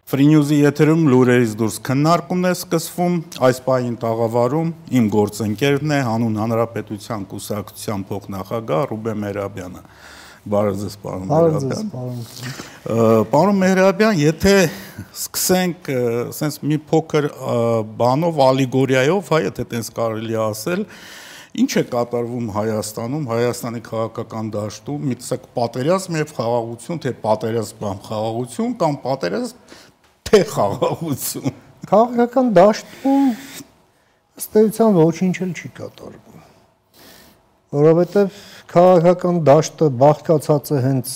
Free News-ի եթերում լուրերից դուրս քննարկումն է սկսվում, այս պահին տաղավարում իմ գործընկերն է հանուն Հանրապետության կուսակցության փոխնախագահ Ռուբեն Մեհրաբյանը։ Բարև ձեզ, պարոն Մեհրաբյան։ Պարոն Մեհրաբյան, եթե սկսենք սենց մի փոքր բանով, ալիգորիայով, հա, եթե տենց կարելի ասել, ինչ է կատարվում Հայաստանում, Հայաստանի քաղաքական դաշտում, միտսակ պատերազմ եւ խաղաղություն, թե պատերազմ խաղաղություն կամ պատերազմ թե խաղաղություն։ Քաղաքական դաշտում ըստ էության ոչինչ էլ չի կատարվում, որովհետև քաղաքական դաշտը բաղկացած է հենց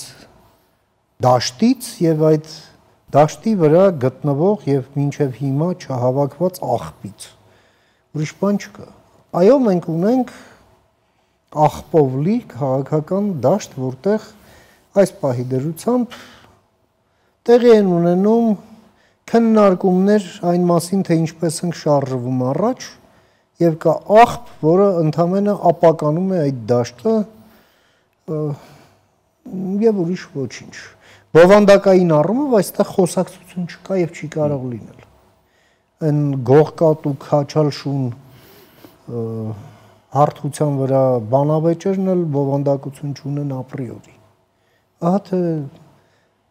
դաշտից եւ այդ դաշտի վրա գտնվող եւ մինչեւ հիմա չհավաքված աղբից։ Ուրիշ բան չկա։ Այո, մենք ունենք աղբովլի քաղաքական դաշտ, որտեղ այս պահի դրությամբ տեղի են ունենում քննարկումներ այն մասին, թե ինչպես ենք շարժվում առաջ, եւ կա աղբ, որը ընդամենը ապականում է այդ դաշտը եւ ուրիշ ոչինչ։ Բովանդակային առումով այստեղ խոսակցություն չկա եւ չի կարող լինել։ Այն գողկատ ու քաչալ շուն հարթության վրա բանավեճերն էլ բովանդակություն չունեն ապրիորի։ Ահա թե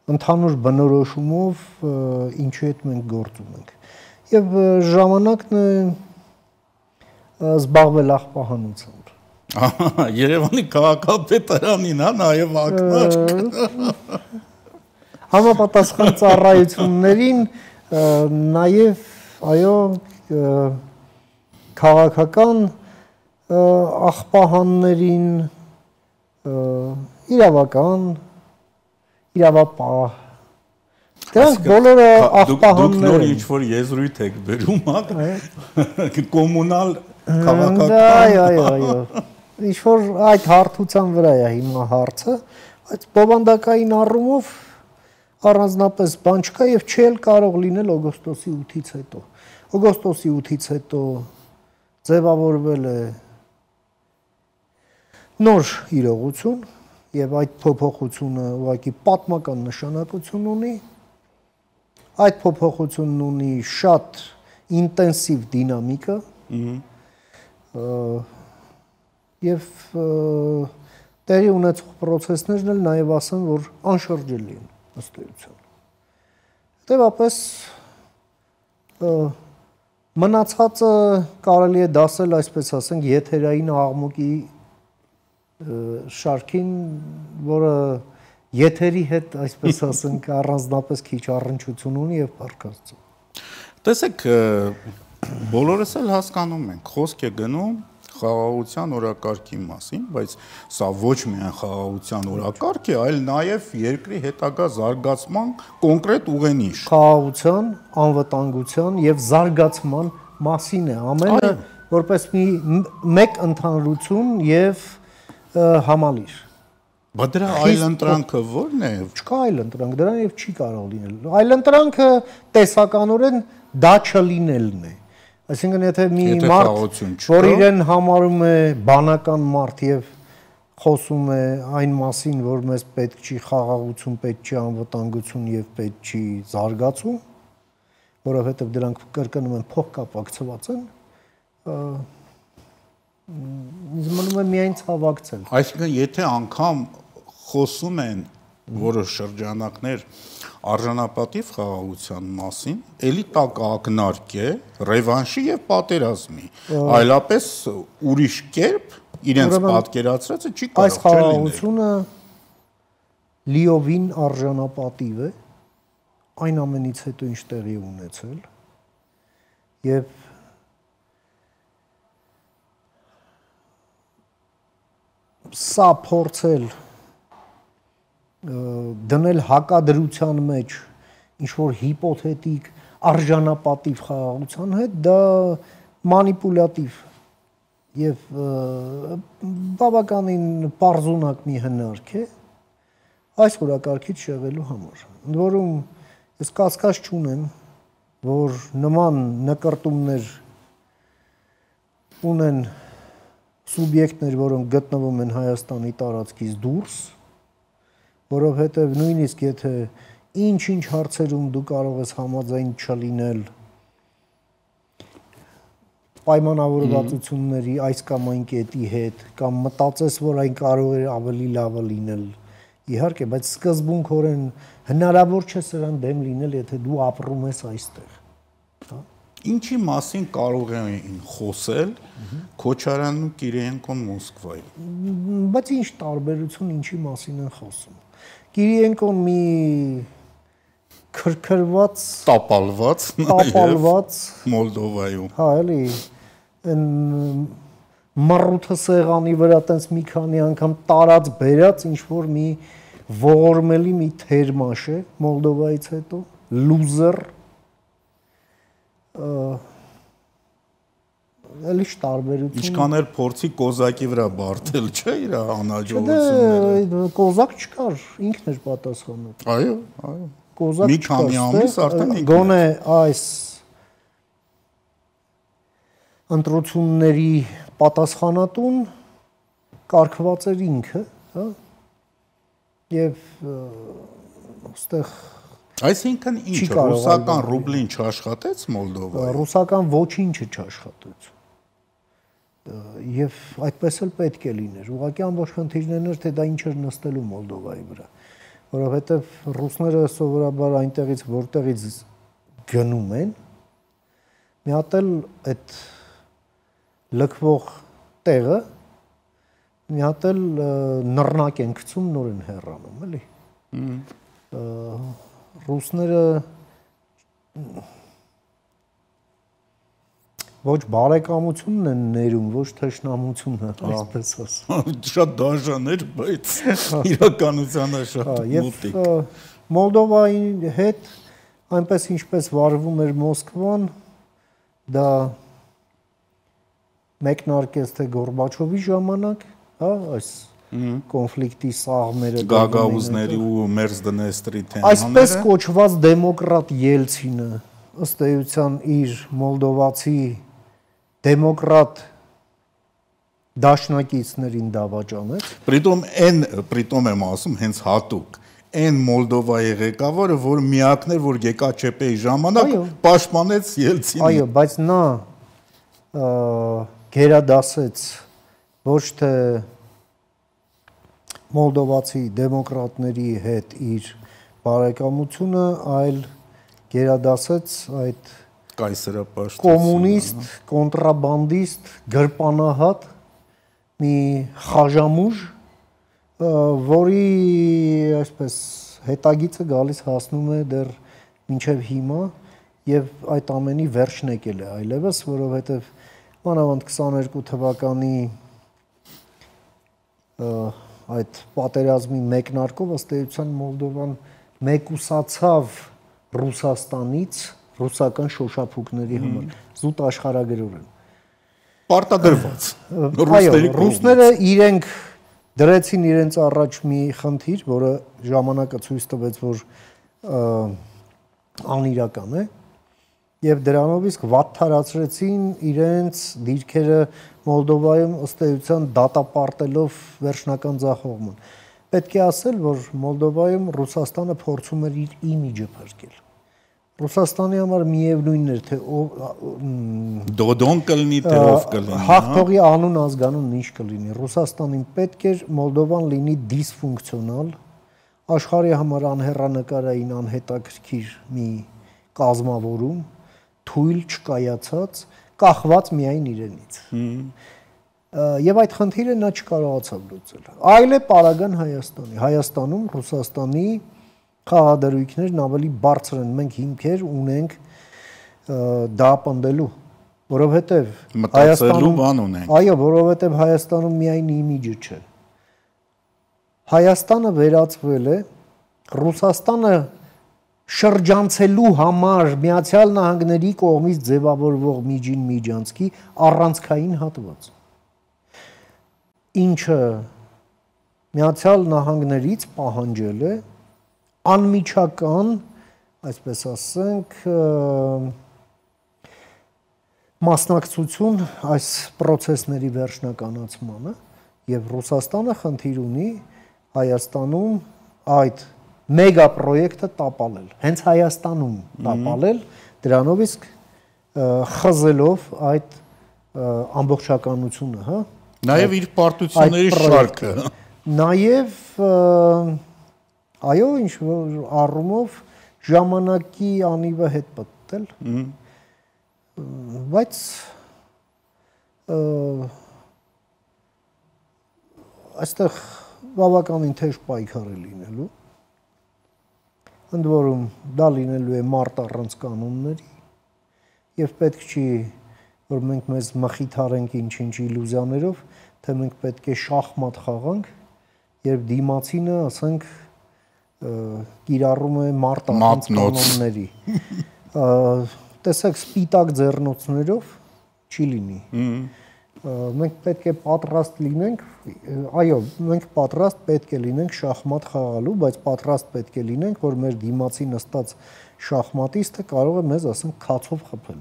ընդհանուր բնորոշումով ինչու հետ մենք գործ ունենք։ Եվ ժամանակն է զբաղվել աղբահանությամբ։ Երևանի քաղաքապետարանին, հա, նաև ակնարկ։ Համապատասխան ծառայություններին նաև, այո, քաղաքական աղբահաններին իրավական իրավապահ դրանք բոլորը աղբահաններ դուք նոր ինչ-որ եզրույթ եք բերում, հա, կոմունալ քաղաքական։ Այո, ինչ-որ այդ հարթության վրա է հիմա հարցը, բայց բովանդակային առումով առանձնապես բան չկա եւ չի էլ կարող լինել օգոստոսի 8-ից հետո։ Օգոստոսի 8-ից հետո ձևավորվել է նոր իրողություն եւ այդ փոփոխությունը ուղղակի պատմական նշանակություն ունի։ Այդ փոփոխությունն ունի շատ ինտենսիվ դինամիկա եւ տեղի ունեցող process-ներն էլ նաեւ ասեմ, որ անշրջելի են ըստ էության։ Հետեւաբար մնացածը կարելի է դասել, այսպես ասենք, եթերային աղմուկի շարքին, որը եթերի հետ, այսպես ասենք, առանձնապես քիչ առնչություն ունի եւ բարգացում։ Տեսեք, բոլորս էլ հասկանում ենք, խոսք է գնում խաղաղության օրակարգի մասին, բայց սա ոչ միայն խաղաղության օրակարգ է, այլ նաև երկրի հետագա զարգացման կոնկրետ ուղենիշ։ Խաղաղության, անվտանգության եւ զարգացման մասին է ամենը, որպես մեկ ընդհանրություն եւ համալիր։ Բայց դրա այլընտրանքը ո՞րն է։ Չկա այլընտրանք, դրան եւ չի կարող լինել։ Այլընտրանքը տեսականորեն դա չլինելն է։ Այսինքն եթե մի մարդ, որ իրեն համարում է բանական մարդ եւ խոսում է այն մասին, որ մեզ պետք չի խաղաղություն, պետք չի անվտանգություն եւ պետք չի զարգացում, որովհետեւ դրանք կրկնում են փոխկապակցված են, ինձ մնում է միայն ցավակցել։ Այսինքն եթե անգամ խոսում են որոշ շրջանակներ արժանապատիվ խաղաղության մասին, էլի տակ ակնարկ է ռևանշի եւ պատերազմի, այլապես ուրիշ կերպ իրենց պատկերացրածը չի կարող այս խաղաղությունը լիովին արժանապատիվ է այն ամենից հետո ինչ տեղի ունեցել եւ սա փորձել դնել հակադրության մեջ ինչ-որ հիպոթետիկ արժանապատիվ խաղաղության հետ, դա մանիպուլատիվ եւ բավականին պարզունակ մի հնարք է այս օրակարգից շեղելու համար։ Ընդ որում ես կասկած չունեմ, որ նման նկարտումներ ունեն սուբյեկտներ, որոնք գտնվում են Հայաստանի տարածքից դուրս, որովհետև նույնիսկ եթե ինչ-ինչ հարցերում դու կարող ես համաձայն չլինել պայմանավորվածությունների այս կամ այն կետի հետ, կամ մտածես, որ այն կարող է ավելի լավը լինել, իհարկե, բայց սկզբունքորեն հնարավոր չէ սրան դեմ լինել, եթե դու ապրում ես այստեղ։ Ինչի մասին կարող էին խոսել Քոչարյանն ու Կիրիենկոն Մոսկվայում։ Բայց ինչ տարբերություն ինչի մասին են խոսում։ Կիրիենկոն մի քրքրված, տապալված Մոլդովայում։ Հա, էլի այն մռութը սեղանի վրա տենց մի քանի անգամ տարած բերած ինչ որ մի ողորմելի մի թերմաշ է Մոլդովայից հետո, լուզեր էլի տարբերություն։ Ինչքան էլ փորձի կոզակի վրա բարթել, չէ՞ իր անհաջողությունները։ Կոզակ չկար, ինքն էր պատասխանում։ Այո։ Կոզակ մի քանի ամիս արդեն գոնե այս ընտրությունների պատասխանատուն կարգված էր ինքը, հա։ Եվ այստեղ այսինքն ինչ ռուսական ռուբլին չաշխատեց Մոլդովայում։ Ռուսական ոչինչը չաշխատեց։ Եվ այդպես էլ պետք է լիներ։ Ուղղակի ամբողջ խնդիրներն էր, թե դա ինչ էր նստելու Մոլդովայի վրա։ Որովհետև ռուսները սովորաբար այնտեղից որտեղից գնում են, մի հատ էլ այդ լքվող տեղը, մի հատ էլ նռնակ են գցում, նոր են հեռանում, էլի։ Ռուսները ոչ բարեկամությունն են ներում, ոչ թշնամությունն է, այսպես ասեմ։ Շատ դաժան էր, բայց իրականությանը շատ մոտիկ։ Եվ Մոլդովայի հետ այնպես ինչպես վարվում էր Մոսկվան, դա մեկնարկեց թե Գորբաչովի ժամանակ, հա, այս կոնֆլիկտի սաղմերը Գագաուզների ու Մերզդնեստրի թեմաները։ Այսպես կոչված դեմոկրատ Ելցինը ըստ էության իր մոլդովացի դեմոկրատ դաշնակիցներին դավաճանեց։ Պրիտոմ եմ ասում հենց հատուկ այն Մոլդովայի ղեկավարը, որ միակն էր, որ ԳԿՉՊ-ի ժամանակ պաշտպանեց Ելցինին։ Այո, բայց նա գերադասեց ոչ թե մոլդովացի դեմոկրատների հետ իր բարեկամությունը, այլ գերադասեց այդ կոմունիստ, կոնտրաբանդիստ, գրպանահատ մի խաժամուժ, որի այսպես հետագիծը գալիս հասնում է դեռ մինչև հիմա եւ այդ ամենի վերջն եկել է այլևս, որովհետեւ մանավանդ 22 թվականի այդ պատերազմի մեկնարկով ըստ էության Մոլդովան մեկուսացավ Ռուսաստանից ռուսական շոշափուկների համար զուտ աշխարհագրորեն պարտադրված ռուսները իրենք դրեցին իրենց առաջ մի խնդիր, որը ժամանակը ցույց տվեց, որ անիրական է եւ դրանով իսկ վատթարացրեցին իրենց դիրքերը Մոլդովայում ըստ էության դատապարտելով վերջնական ձախողման։ Պետք է ասել, որ Մոլդովայում Ռուսաստանը փորձում էր իր իմիջը փրկել։ Ռուսաստանի համար միևնույնն էր, թե դոդոն կլինի, թե ով կլինի։ Հաղթողի անուն ազգանունն ինչ կլինի։ Ռուսաստանին պետք էր Մոլդովան լինի դիսֆունկցիոնալ, աշխարհի համար անհեռանկարային անհետաքրքիր մի կազմավորում, թույլ չկայացած, կախված միայն իրենից։ Եվ այդ խնդիրը նա չկարողացավ լուծել։ Այլ է պարագան Հայաստանի։ Հայաստանում Ռուսաստանի խաղադրույքներն ավելի բարձր են, մենք հիմքեր ունենք դա պնդելու, որովհետև մտածելու բան ունենք։ Այո, որովհետև Հայաստանում միայն իմիջը չէ։ Հայաստանը վերածվել է Ռուսաստանը շրջանցելու համար Միացյալ Նահանգների կողմից ձևավորվող միջին միջանցքի առանցքային հատված, ինչը Միացյալ Նահանգներից պահանջել է անմիջական, այսպես ասենք, մասնակցություն այս պրոցեսների վերջնականացմանը եւ Ռուսաստանը խնդիր ունի Հայաստանում այդ մեգա պրոյեկտը տապալել, հենց Հայաստանում տապալել, դրանով իսկ խզելով այդ ամբողջականությունը, հա։ Նաև իր պարտությունների շարքը։ Նաև այո, ինչ որ առումով ժամանակի անիվը հետ պատտել, բայց այստեղ բավականին թեժ պայքար է լինելու, ընդ որում դա լինելու է մարդ առանց կանոնների, եւ պետք չի, որ մենք մեզ մխիթարենք ինչ-ինչ իլյուզիաներով, թե մենք պետք է շախմատ խաղանք, երբ դիմացինը, ասենք, կիրառում է մարդ առանց կանոնների։ Տեսեք, սպիտակ ձեռնոցներով չի լինի։ Մենք պետք է պատրաստ լինենք, այո, մենք պատրաստ պետք է լինենք շախմատ խաղալու, բայց պատրաստ պետք է լինենք, որ մեր դիմացի նստած շախմատիստը կարող է մեզ, ասենք, քացով խփել։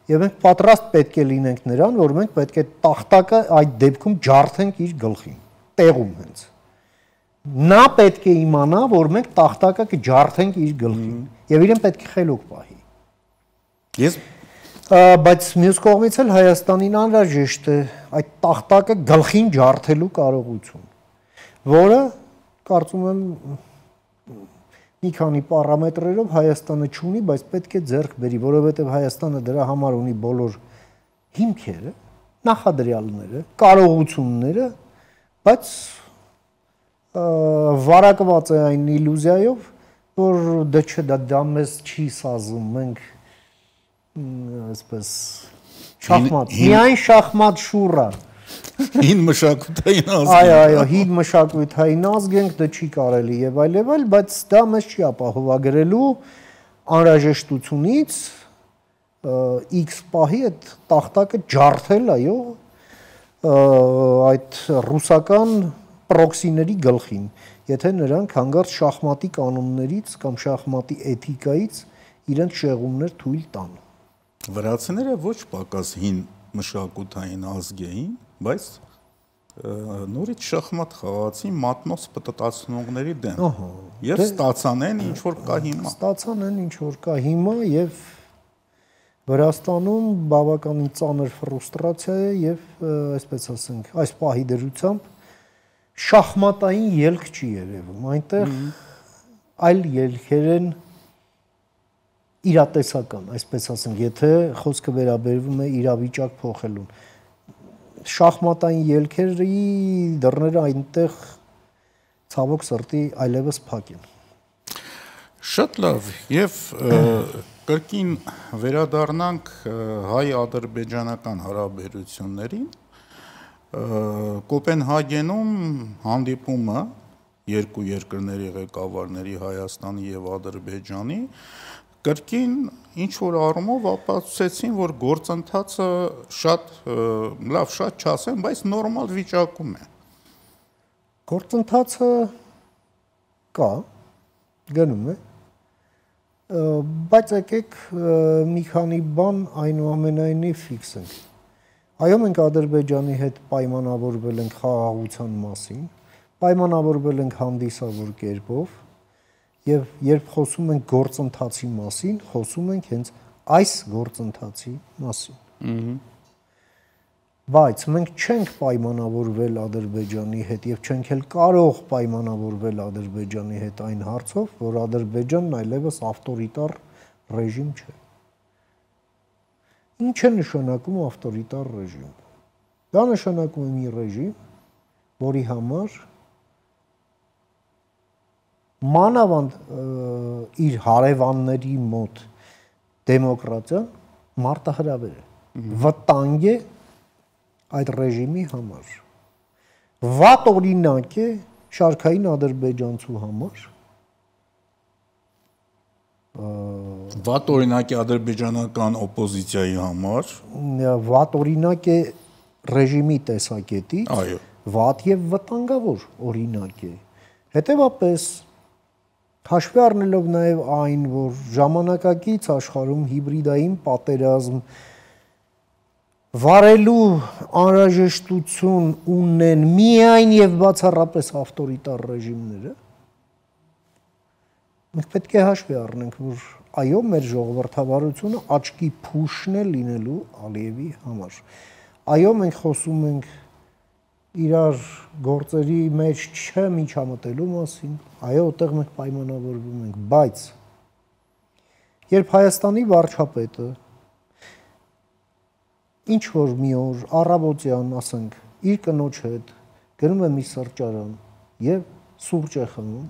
Եվ մենք պատրաստ պետք է լինենք նրան, որ մենք պետք է տախտակը այդ դեպքում ջարդենք իր գլխին, տեղում հենց։ Նա պետք է իմանա, որ մենք տախտակը կջարդենք իր գլխին, եւ իրեն պետք է խելոք պահի։ Ես Բայց մյուս կողմից էլ Հայաստանին անհրաժեշտ է այդ տախտակը գլխին ջարդելու կարողություն, որը կարծում եմ մի քանի պարամետրերով Հայաստանը չունի, բայց պետք է ձեռք բերի, որովհետև Հայաստանը դրա համար ունի բոլոր հիմքերը, նախադրյալները, կարողությունները, բայց վարակված է այն իլյուզիայով, որ դա մեզ չի սազում, մենք այսպես շախմատ, միայն շախմատ շուռա։ Հին մշակութային ազգ։ Այո, հին մշակութային ազգ ենք, դա չի կարելի եւ այլ, բայց դա մեզ չի ապահովագրելու անհրաժեշտությունից X պահի այդ տախտակը ջարդել, այո, այդ ռուսական պրոքսիների գլխին, եթե նրանք հանգարց շախմատի կանոններից կամ շախմատի էթիկայից իրենց շեղումներ թույլ տան։ Վրացիները ոչ պակաս հին մշակութային ազգ էին, բայց նորից շախմատ խաղացին մատնոց պտտացնողների դեմ։ Եվ ստացան են ինչ որ կա հիմա։ Ստացան են ինչ որ կա հիմա եւ Վրաստանում բավականին ծանր ֆրուստրացիա է եւ այսպես ասենք, այս պահի դրությամբ շախմատային ելք չի երևում, այնտեղ այլ ելքեր են իրատեսական, այսպես ասենք, եթե խոսքը վերաբերվում է իրավիճակ փոխելուն։ Շախմատային ելքերի դռները այնտեղ ցավոք սրտի այլևս փակ են։ Շատ լավ, եւ կրկին վերադառնանք հայ-ադրբեջանական հարաբերություններին։ Կոպենհագենում հանդիպումը երկու երկրների ղեկավարների Հայաստանի եւ Ադրբեջանի կրկին ինչ որ առումով ապացուցեցին, որ գործընթացը շատ լավ, շատ չասեմ, բայց նորմալ վիճակում է։ Գործընթացը կա, գնում է, բայց եկեք մի քանի բան այնուամենայնիվ ֆիքսենք։ Այո, մենք Ադրբեջանի հետ պայմանավորվել ենք խաղաղության մասին, պայմանավորվել ենք հանդիսավոր կերպով, եւ երբ խոսում ենք գործընթացի մասին, խոսում ենք հենց այս գործընթացի մասին։ Բայց մենք չենք պայմանավորվել Ադրբեջանի հետ եւ չենք էլ կարող պայմանավորվել Ադրբեջանի հետ այն հարցով, որ Ադրբեջանն այլևս ավտորիտար ռեժիմ չէ։ Ինչ է նշանակում ավտորիտար ռեժիմ։ Դա նշանակում է մի ռեժիմ, որի համար մանավանդ իր հարևանների մոտ դեմոկրատիան մարտահրավեր է, վտանգ է այդ ռեժիմի համար, վատ օրինակ է շարքային ադրբեջանցու համար, վատ օրինակ է ադրբեջանական օպոզիցիայի համար, վատ օրինակ է ռեժիմի տեսակետից, այո, վատ եւ վտանգավոր օրինակ է, հետեւապես հաշվի առնելով նաև այն, որ ժամանակակից աշխարհում հիբրիդային պատերազմ վարելու անհրաժեշտություն ունեն միայն եւ բացառապես ավտորիտար ռեժիմները, մենք պետք է հաշվի առնենք, որ այո, մեր ժողովրդավարությունը աչքի փուշն է լինելու Ալիևի համար։ Այո, մենք խոսում ենք իրար գործերի մեջ չմիջամտելու մասին, այո, այդտեղ մենք պայմանավորվում ենք, բայց երբ Հայաստանի վարչապետը ինչ որ մի օր առավոտյան, ասենք, իր կնոջ հետ գնում է մի սրճարան եւ սուրճ է խմում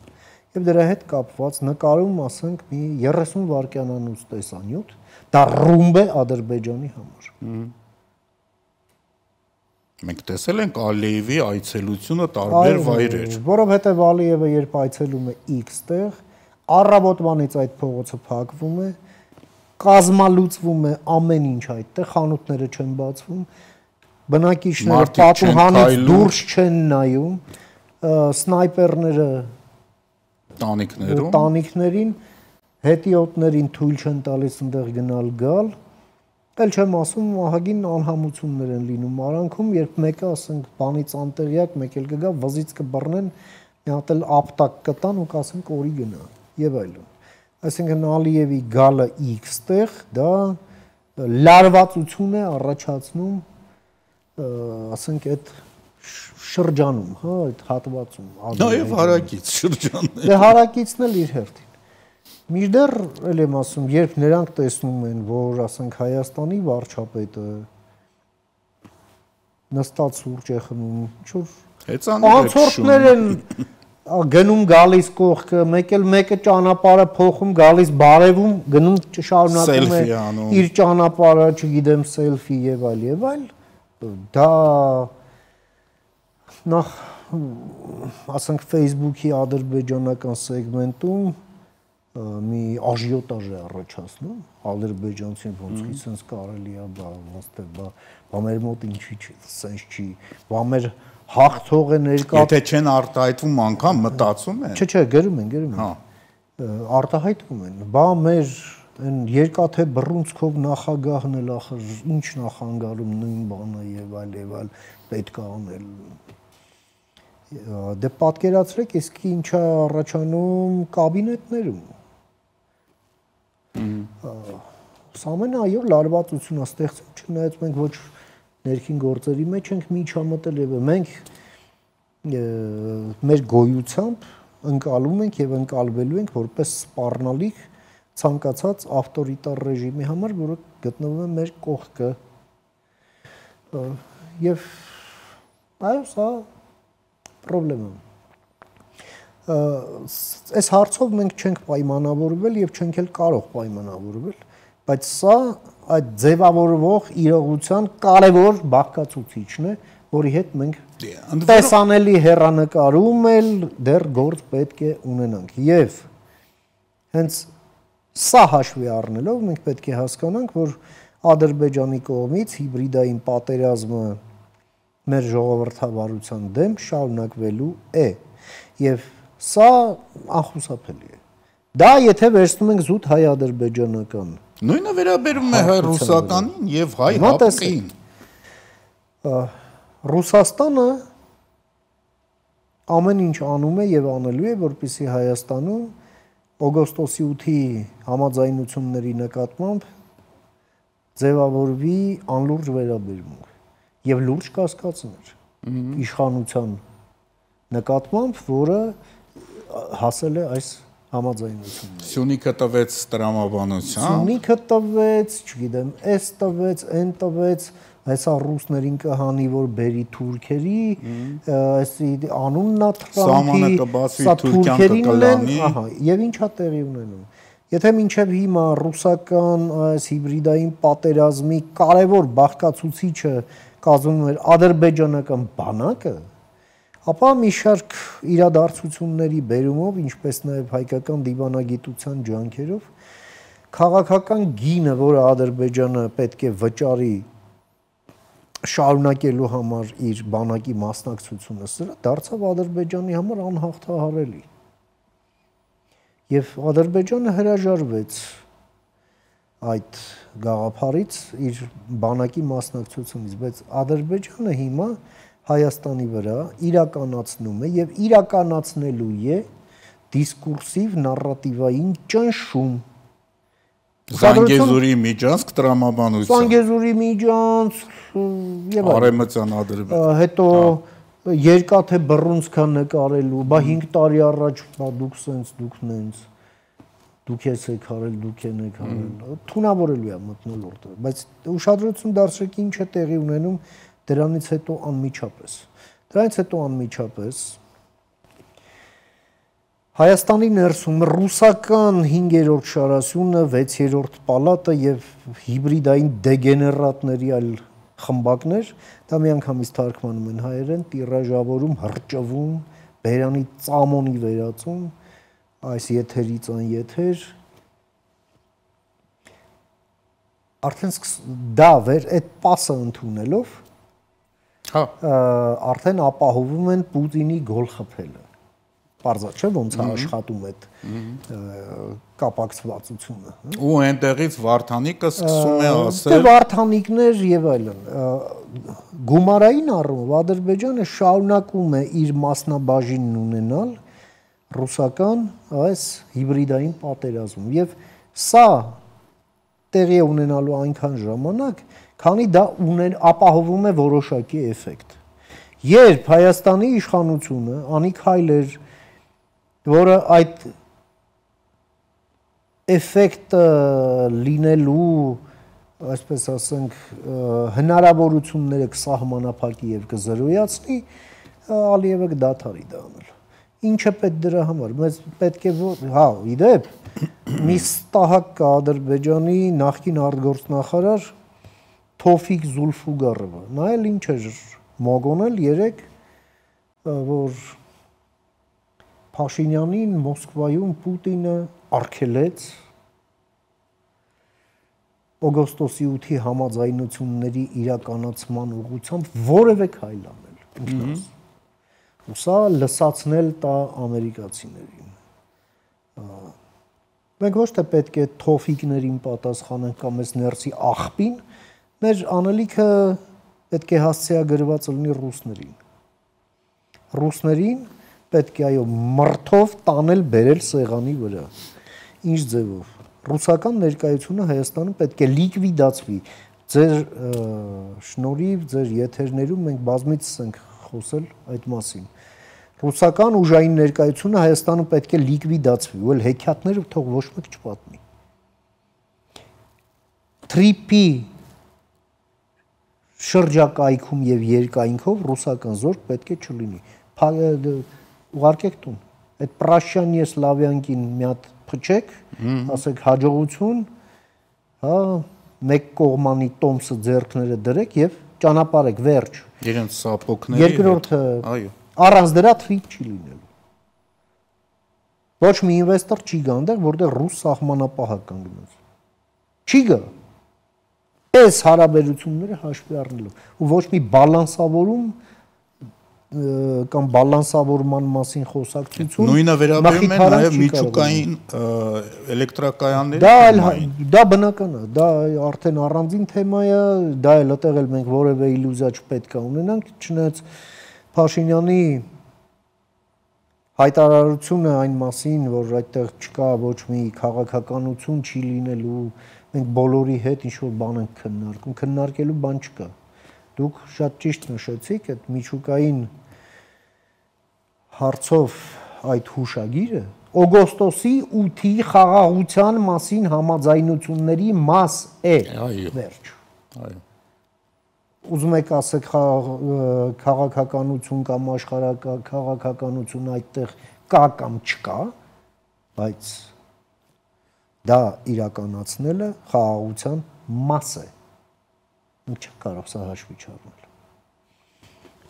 եւ դրա հետ կապված նկարում, ասենք, մի 30 վայրկյանանոց տեսանյութ, դա ռումբ է Ադրբեջանի համար։ Մենք տեսել ենք Ալիևի այցելությունը տարբեր վայրեր։ Որովհետեւ Ալիևը երբ այցելում է X տեղ, առավոտվանից այդ փողոցը փակվում է, կազմալուծվում է ամեն ինչ այդտեղ, խանութները չեն բացվում, բնակիչները պատուհանից դուրս չեն նայում, սնայպերները տանիքներին, հետիոտներին թույլ չեն տալիս այնտեղ գնալ գալ, էլ չեմ ասում ահագին անհամություններ են լինում արանքում, երբ մեկը, ասենք, բանից անտեղյակ, մեկ էլ կգա, վզից կբռնեն, մի հատ էլ ապտակ կտան ու կասեն կորի գնա եւ այլն։ Այսինքն Ալիևի գալը X տեղ դա լարվածություն է առաջացնում, ասենք, այդ շրջանում, հա, այդ հատվածում։ Նաև հարակից շրջաններ։ Դե հարակիցն էլ իր հերթին։ Մինչդեռ էլ եմ ասում, երբ նրանք տեսնում են, որ, ասենք, Հայաստանի վարչապետը նստած սուրճ է խմում, ինչ-որ անցորդներ են գնում գալիս կողքը, մեկ էլ մեկը ճանապարհը փոխում, գալիս բարևում, գնում շարունակում է իր ճանապարհը, չգիտեմ, սելֆի եւ այլ, դա նախ, ասենք, Facebook-ի ադրբեջանական սեգմենտում մի աժիոտաժ է առաջացնում, ադրբեջանցին ոնց sense կարելի է, բա մեր մոտ ինչի չի, sense չի, բա մեր հաղթող է ներկա։ Եթե չեն արտահայտվում անգամ մտածում են։ Չէ, գրում են։ Հա։ Արտահայտվում են։ Բա մեր այն երկաթե բռունցքով նախագահն էլ ախր ինչ նախանգարում նույն բանը եւ այլ պետք է անել։ Դե պատկերացրեք, իսկ ինչա առաջանում կաբինետներում։ Սա ամենը այո լարվածություն է ստեղծում, չնայած մենք ոչ ներքին գործերի մեջ ենք միջամտել եւ մենք մեր գոյությամբ ընկալում ենք եւ ընկալվելու ենք որպես սպառնալիք ցանկացած ավտորիտար ռեժիմի համար, որը գտնվում է մեր կողքը։ Եվ այո, սա պրոբլեմ է։ Այս հարցով մենք չենք պայմանավորվել եւ չենք էլ կարող պայմանավորվել, բայց սա այդ ձևավորվող իրողության կարևոր բաղկացուցիչն է, որի հետ մենք տեսանելի հեռանկարում էլ դեռ գործ պետք է ունենանք։ Եվ հենց սա հաշվի առնելով մենք պետք է հասկանանք, որ Ադրբեջանի կողմից հիբրիդային պատերազմը մեր ժողովրդավարության դեմ շարունակվելու է։ Եվ սա անխուսափելի է։ Դա եթե վերցնում ենք զուտ հայ-ադրբեջանական։ Նույնը վերաբերում է հայ-ռուսականին եւ հայ-հապկին։ Ռուսաստանը ամեն ինչ անում է եւ անելու է, որպեսզի Հայաստանում օգոստոսի 8-ի համաձայնությունների նկատմամբ ձևավորվի անլուրջ վերաբերմունք եւ լուրջ կասկածներ իշխանության նկատմամբ, որը հասել է այս համաձայնությունները։ Սյունիքը տվեց տրամաբանության։ Սյունիքը տվեց, չգիտեմ, էս տվեց, այն տվեց, հեսա ռուսներին կհանի, որ բերի թուրքերի, այսի անուննա Թրամփի, սա թուրքերին են, ահա, եւ ինչա տեղի ունենում։ Եթե մինչև հիմա ռուսական այս հիբրիդային պատերազմի կարևոր բաղկացուցիչը կազմում էր ադրբեջանական բանակը, ապա մի շարք իրադարձությունների բերումով, ինչպես նաև հայկական դիվանագիտության ջանքերով, քաղաքական գինը, որը Ադրբեջանը պետք է վճարի շարունակելու համար իր բանակի մասնակցությունը, սրա դարձավ Ադրբեջանի համար անհաղթահարելի։ Եվ Ադրբեջանը հրաժարվեց այդ գաղափարից իր բանակի մասնակցությունից, բայց Ադրբեջանը հիմա Հայաստանի վրա իրականացնում է եւ իրականացնելու է դիսկուրսիվ նարատիվային ճնշում։ Զանգեզուրի միջանցք տրամաբանություն։ Զանգեզուրի միջանց եւ Արեմտյան Ադրբեջան։ Հետո երկաթե բռունցքան նկարելու, բա 5 տարի առաջ բա դուք սենց դուք նենց դուք եք արել, դուք եք արել։ Թունավորելու է մթնոլորտը, բայց ուշադրություն դարձրեք ինչ է տեղի ունենում դրանից հետո անմիջապես։ Դրանից հետո անմիջապես Հայաստանի ներսում ռուսական 5-րդ շարասյունը, 6-րդ պալատը եւ հիբրիդային դեգեներատների այլ խմբակներ, դա միանգամից թարգմանում են հայերեն, տիրաժավորում, հրճվում, բերանի ծամոնի վերածում, այս եթերից այն եթեր, արդեն դա այդ պասը ընդունելով, արդեն ապահովում են Պուտինի գոլ խփելը։ Պարզա չէ ոնց է աշխատում այդ կապակցվածությունը։ Ու այնտեղից Վարդանիկը սկսում է ասել։ Դե Վարդանիկներ եւ այլն։ Գումարային առումով Ադրբեջանը շարունակում է իր մասնաբաժինն ունենալ ռուսական այս հիբրիդային պատերազմում եւ սա տեղի է ունենալու այնքան ժամանակ, քանի դա ապահովում է որոշակի էֆեկտ։ Երբ Հայաստանի իշխանությունը անի քայլեր, որը այդ էֆեկտը լինելու, այսպես ասենք, հնարավորությունները կսահմանափակի եւ կզրոյացնի, Ալիևը կդադարի դա անել։ Ինչը պետք դրա համար, մեզ պետք է իդեպ մի ստահակ կա Ադրբեջանի նախկին արտգործնախարար Թոֆիկ Զուլֆուգարովը, նա էլ ինչ էր մոգոնել երեք, որ Փաշինյանին Մոսկվայում Պուտինը արգելեց օգոստոսի 8-ի համաձայնությունների իրականացման ուղղությամբ որևէ քայլ անել ինքնաս։ Ու սա լսացնել տա ամերիկացիներին։ Մենք ոչ թե պետք է թոֆիկներին պատասխանենք կամ այս ներսի աղբին, մեր անելիքը պետք է հասցեագրված լինի ռուսներին։ Ռուսներին պետք է այո մրթով տանել բերել սեղանի վրա։ Ինչ ձևով։ Ռուսական ներկայությունը Հայաստանում պետք է լիկվիդացվի։ Ձեր շնորհիվ, ձեր եթերներում մենք բազմիցս ենք խոսել այդ մասին։ Ռուսական ուժային ներկայությունը Հայաստանում պետք է լիկվիդացվի, ու էլ հեքիաթները թող ոչ մեկ չպատնի։ Թրիպի շրջակայքում եւ երկայնքով ռուսական զորք պետք է չլինի։ Ուղարկեք տուն։ Այդ Պրաշյանի Սլավյանկին մի հատ փչեք, ասեք հաջողություն, հա, մեկ կողմանի տոմսը ձեռքները դրեք եւ ճանապարհեք վերջ։ Իրենց սապոկների։ Երկրորդը, այո, առանց դրա թրիպ չի լինելու։ Ոչ մի ինվեստոր չի գա այնտեղ, որտեղ ռուս սահմանապահ կանգնած։ Չի գա։ Այս հարաբերությունները հաշվի առնելով ու ոչ մի բալանսավորում կամ բալանսավորման մասին խոսակցություն նույնը վերաբերում է նաև միջուկային էլեկտրակայանների։ Դա բնական է, դա արդեն առանձին թեմա է, դա էլ այդտեղ էլ մենք որևէ իլյուզիա չպետք է ունենանք, չնայած Փաշինյանի հայտարարությունը այն մասին, որ այդտեղ չկա ոչ մի քաղաքականություն չի լինելու, մենք բոլորի հետ ինչ-որ բան ենք քննարկում, քննարկելու բան չկա։ Դուք շատ ճիշտ նշեցիք, այդ միջուկային հարցով այդ հուշագիրը օգոստոսի 8-ի խաղաղության մասին համաձայնությունների մաս է։ Այո։ Վերջ։ Այո։ Ուզում եք ասեք քաղաքականություն կամ աշխարհաքաղաքականություն այդտեղ կա կամ չկա, բայց դա իրականացնելը խաղաղության մաս է։ Մենք չենք կարող սա հաշվի չառնել։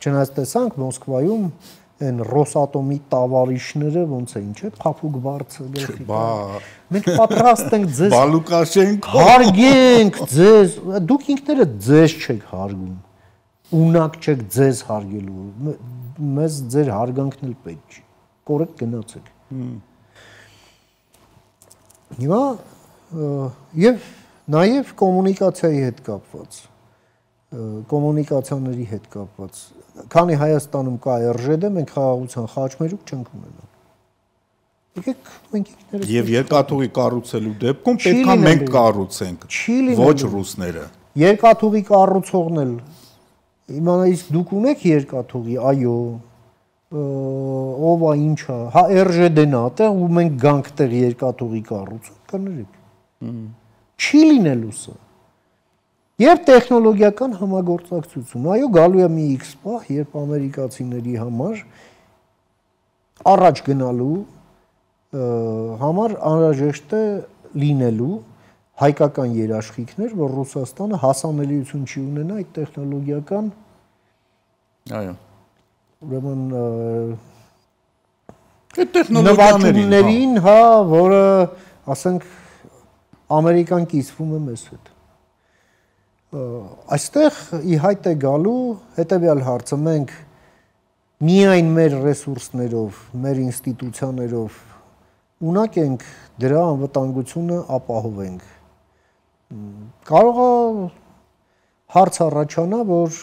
Չնայած տեսանք Մոսկվայում այն Ռոսատոմի տավարիշները ոնց էին, չէ՞, փափուկ բարձր գլխի։ Մենք պատրաստ ենք ձեզ Բալուկաշենկո հարգենք ձեզ, դուք ինքներդ ձեզ չեք հարգում։ Ունակ չեք ձեզ հարգելու։ Մեզ ձեր հարգանքն էլ պետք չի։ Կորեք գնացեք։ Հիմա եւ նաեւ կոմունիկացիայի հետ կապված կոմունիկացիաների հետ կապված, քանի Հայաստանում կա ՌԺԴ, մենք խաղաղության խաչմերուկ չենք ունենա։ Եկեք մենք ինքներս Եվ երկաթուղի կառուցելու դեպքում պետք է մենք կառուցենք, ոչ ռուսները։ Երկաթուղի կառուցողն էլ իմանա իսկ դուք ունեք երկաթուղի, այո, ով է ինչա, հա RЖD-ն է, այդտեղ ու մենք գանք տեղ երկաթուղի կառուցում, կներեք։ Չի լինելու սա։ Եվ տեխնոլոգիական համագործակցություն, այո, գալու է մի X պահ, երբ ամերիկացիների համար առաջ գնալու համար անհրաժեշտ է լինելու հայկական երաշխիքներ, որ Ռուսաստանը հասանելիություն չի ունենա այդ տեխնոլոգիական այո ուրեմն այդ տեխնոլոգիաներին, հա, որը ասենք ամերիկան կիսվում է մեզ հետ։ Այստեղ ի հայտ է գալու հետևյալ հարցը, մենք միայն մեր ռեսուրսներով, մեր ինստիտուցիաներով ունակ ենք դրա անվտանգությունը ապահովենք։ Կարող է հարց առաջանա, որ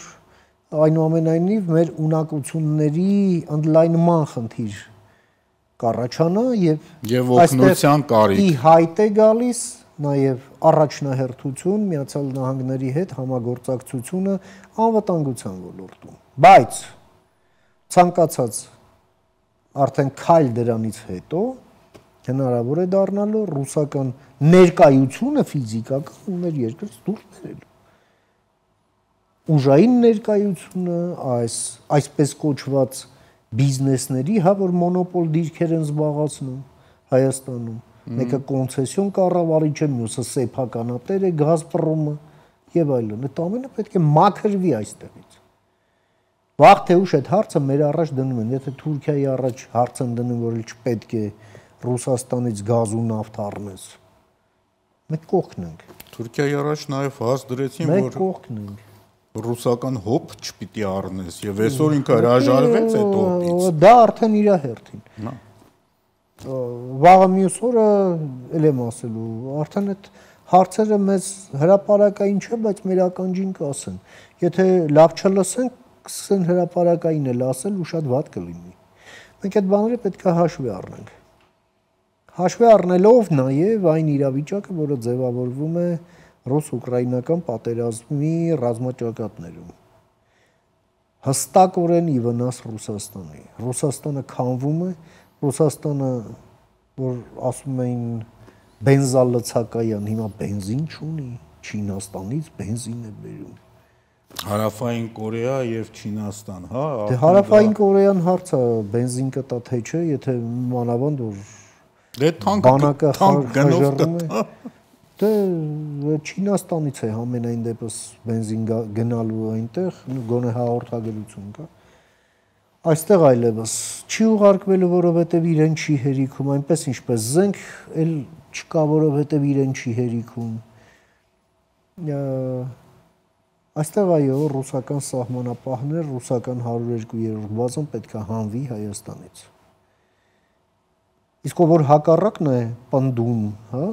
այնուամենայնիվ մեր ունակությունների ընդլայնման խնդիր կառաջանա եւ օգնության կարիք։ Ի հայտ է գալիս նաեւ առաջնահերթություն Միացյալ Նահանգների հետ համագործակցությունը անվտանգության ոլորտում։ Բայց ցանկացած արդեն քայլ դրանից հետո հնարավոր է դառնալու ռուսական ներկայությունը ֆիզիկական ու մեր երկրից դուրս բերելու։ Ուժային ներկայությունը, այսպես կոչված բիզնեսների, հա, որ մոնոպոլ դիրքեր են զբաղացնում Հայաստանում, մեկը կոնցեսիոն կառավարիչ է, մյուսը սեփականատեր է, Գազպրոմը եւ այլն։ Այդ ամենը պետք է մաքրվի այստեղից։ Վաղ թե ուշ այդ հարցը մեր առաջ դնում են, եթե Թուրքիայի առաջ հարց են դնում, որ չպետք է Ռուսաստանից գազ ու նավթ առնես։ Մենք կողքն ենք։ Թուրքիայի առաջ նաև հարց դրեցին, որ մենք կողքն ենք։ Ռուսական հոբ չպիտի առնես, եւ այսօր ինքը հրաժարվեց այդ հոբից։ Դա արդեն իր հերթին։ Վաղը մյուս օրը էլ եմ ասելու, արդեն այդ հարցերը մեզ հրապարակային չէ, բայց մեր ականջին կասեն։ Եթե լավ չլսենք, սկսեն հրապարակային էլ ասել ու շատ վատ կլինի։ Մենք այդ բաները պետք է հաշվի առնենք։ Հաշվի առնելով նաև այն իրավիճակը, որը ձևավորվում է ռուս-ուկրաինական պատերազմի ռազմաճակատներում։ Հստակորեն ի վնաս Ռուսաստանի։ Ռուսաստանը քանվում է, Ռուսաստանը, որ ասում էին բենզալցակայան, հիմա բենզին չունի, Չինաստանից բենզին է բերում։ Հարավային Կորեա եւ Չինաստան, հա։ Դե Հարավային Կորեան հարցը բենզին կտա թե չէ, եթե մանավանդ որ դե բանակը գնով կտա։ Դե Չինաստանից է ամենայն դեպս բենզին գնալու այնտեղ, գոնե հաղորդագրություն կա։ Այստեղ այլևս չի ուղարկվելու, որովհետև իրեն չի հերիքում, այնպես ինչպես զենք էլ չկա, որովհետև իրեն չի հերիքում։ Այստեղ այո, ռուսական սահմանապահներ, ռուսական 102-րդ բազան պետք է հանվի Հայաստանից։ Իսկ որ հակառակն է պնդում, հա,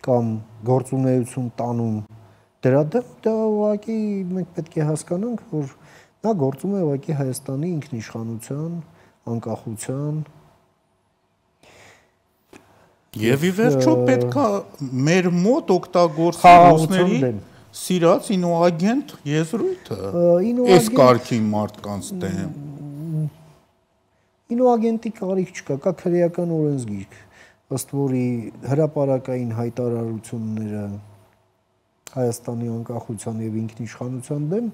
կամ գործունեություն տանում դրա դեմ, դա ուղղակի մենք պետք է հասկանանք, որ նա գործում է ուղղակի Հայաստանի ինքնիշխանության, անկախության։ Եվ ի վերջո պետք է մեր մոտ օգտագործել ռուսների սիրած ինոագենտ եզրույթը, այս կարգի մարդկանց դեմ։ Ինոագենտի կարիք չկա, կա քրեական օրենսգիրք, ըստ որի հրապարակային հայտարարությունները Հայաստանի անկախության եւ ինքնիշխանության դեմ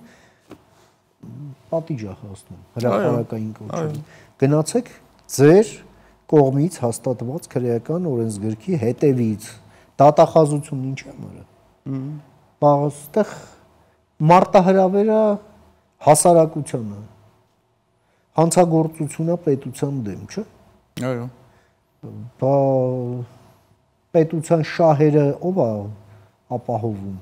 պատիժ է հասնում, հրապարակային կոչում։ Գնացեք ձեր կողմից հաստատված քրեական օրենսգրքի հետևից, դատախազություն ինչ է մորը։ Այստեղ մարտահրավերը հասարակությանը, հանցագործությունա պետության դեմ, չէ՞։ Այո։ Բա պետության շահերը ով է ապահովում։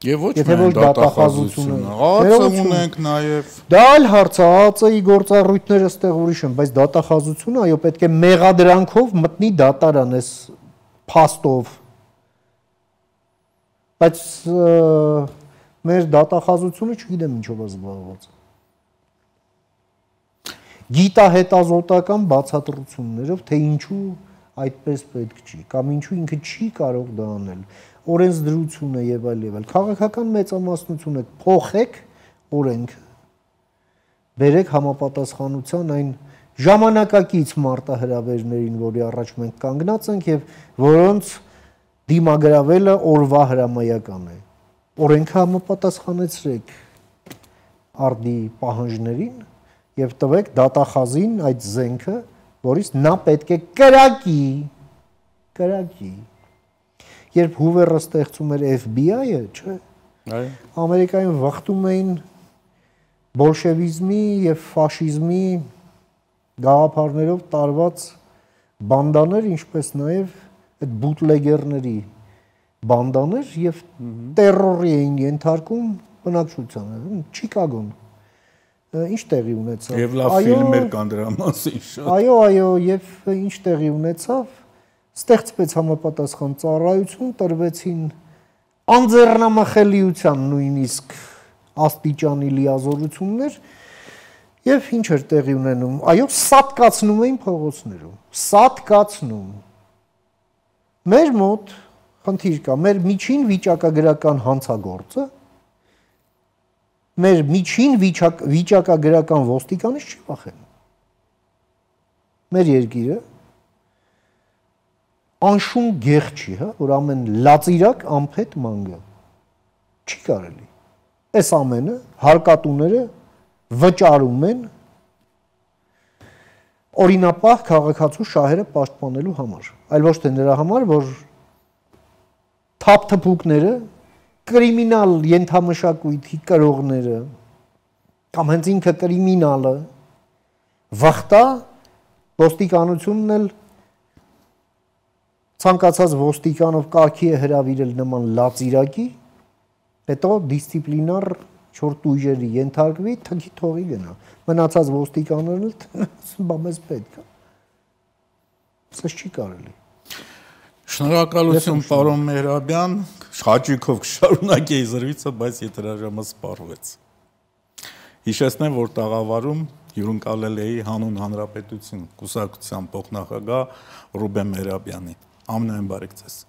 Եվ ոչ միայն դատախազությունը, ԱԱԾ ունենք նաև։ Դա այլ հարց է, ԱԱԾ-ի գործառույթները այստեղ ուրիշ են, բայց դատախազությունը, այո, պետք է մեղադրանքով մտնի դատարան այս փաստով։ Բայց մեր դատախազությունը չգիտեմ ինչով է զբաղված։ գիտահետազոտական բացատրություններով, թե ինչու այդպես պետք չի, կամ ինչու ինքը չի կարող դա անել, օրենսդրությունը եւ այլ, քաղաքական մեծամասնությունը փոխեք օրենքը, բերեք համապատասխանության այն ժամանակակից մարտահրավերներին, որի առաջ մենք կանգնած ենք եւ որոնց դիմագրավելը օրվա հրամայական է։ Օրենքը համապատասխանեցրեք արդի պահանջներին եւ տվեք դատախազին այդ զենքը, որից նա պետք է կրակի։ Երբ Հուվերը ստեղծում էր FBI-ը, չէ՞։ Այո։ Ամերիկայում վախտում էին բոլշևիզմի եւ ֆաշիզմի գաղափարներով տարված բանդաներ, ինչպես նաեւ այդ բուտլեգերների բանդաներ եւ տերորի էին ենթարկում բնակչությանը, Չիկագոն։ Ինչ տեղի ունեցավ։ Եվ լավ ֆիլմեր կան դրա մասին շատ։ Այո, եւ ինչ տեղի ունեցավ, ստեղծվեց համապատասխան ծառայություն, տրվեցին անձեռնամխելիության նույնիսկ աստիճանի լիազորություններ եւ ինչ էր տեղի ունենում։ Այո, սատկացնում էին փողոցներում, սատկացնում։ Մեր մոտ խնդիր կա, մեր միջին վիճակագրական հանցագործը, մեր միջին վիճակագրական ոստիկանից չի վախենում։ Մեր երկիրը անշուն գեղ չի, հա, որ ամեն լածիրակ անփետ մանգա։ Չի կարելի։ Այս ամենը հարկատուները վճարում են օրինապահ քաղաքացու շահերը պաշտպանելու համար, այլ ոչ թե նրա համար, որ թափթփուկները, կրիմինալ ենթամշակույթի կրողները կամ հենց ինքը կրիմինալը վախտա ոստիկանությունն էլ ցանկացած ոստիկանով կարգի է հրավիրել նման լածիրակի, հետո դիսցիպլինար չորտ ուժերի ենթարկվի, թքի թողի գնա։ Մնացած ոստիկաններն էլ բա մեզ պետք է։ Սա չի կարելի։ Շնորհակալություն պարոն Մեհրաբյան, հաճույքով կշարունակեի զրույցը, բայց եթերաժամը սպառվեց։ Հիշեցնեմ, որ տաղավարում հյուրընկալել էի Հանուն Հանրապետություն կուսակցության փոխնախագահ Ռուբեն Մեհրաբյանին։ Ամենայն բարիք ձեզ։